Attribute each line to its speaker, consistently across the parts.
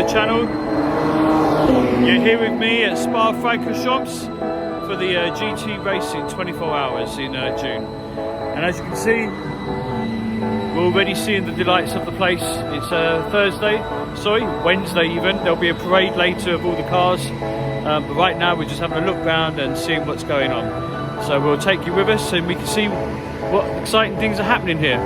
Speaker 1: the channel. You're here with me at Spa-Francorchamps for the GT racing 24 hours in June. And as you can see, we're already seeing the delights of the place. It's Wednesday even. There'll be a parade later of all the cars. But right now we're just having a look around and seeing what's going on. So we'll take you with us and we can see what exciting things are happening here.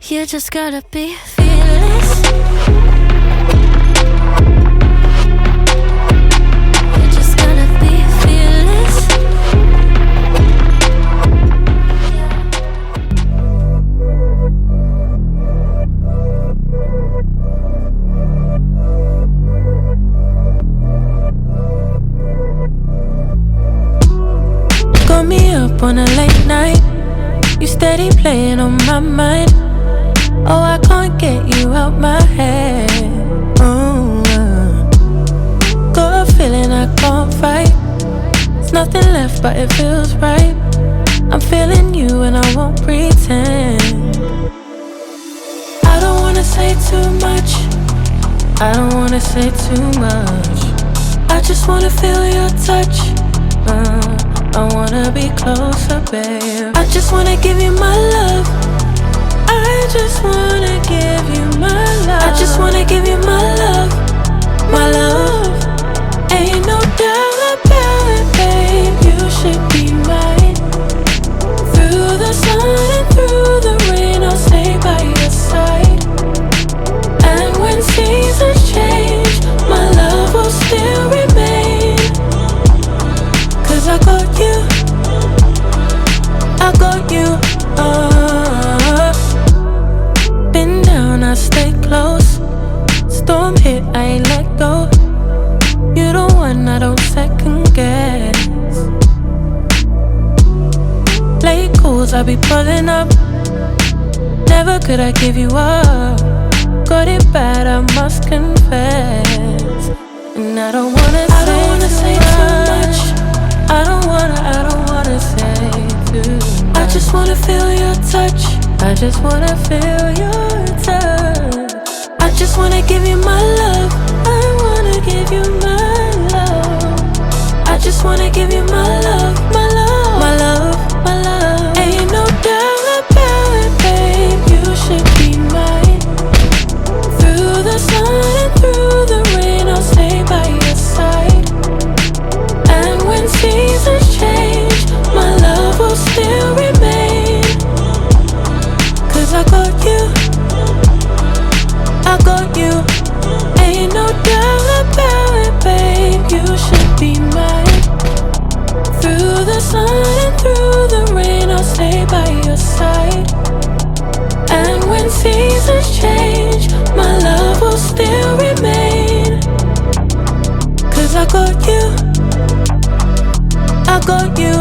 Speaker 2: You just gotta be fearless. You just gotta be fearless.
Speaker 3: Got me up on a late night. You steady playing on my mind. Oh, I can't get you out my head. Got a feeling I can't fight. There's nothing left but it feels right. I'm feeling you and I won't pretend. I don't wanna say too much. I don't wanna say too much. I just wanna feel your touch. I wanna be closer, babe. I just wanna give you my love. I just wanna give you my love. I just wanna give you my love, my love. Ain't no doubt about it, babe. You should be mine. Through the sun and through the rain, I'll stay by your side. And when seasons change, my love will still remain. 'Cause I got you, I got you. Been down, I stay close. Storm hit, I ain't let go. You the one I don't second guess. Late calls, I be pulling up. Never could I give you up. Got it bad, I must confess. And I don't wanna say too much. I don't wanna say too much. I just wanna feel your touch. I just wanna feel your touch. I just wanna give you my love. I wanna give you my love. just wanna give you my love, my love, my love, my love. Ain't no doubt about it, babe, you should be mine. Through the sun and through the rain, I'll stay by your side. And when seasons change, my love will still remain. 'Cause I got you, I got you. Ain't no doubt about it, babe, you should be mine. Through the sun and through the rain, I'll stay by your side. And when seasons change, my love will still remain. 'Cause I got you, I got you.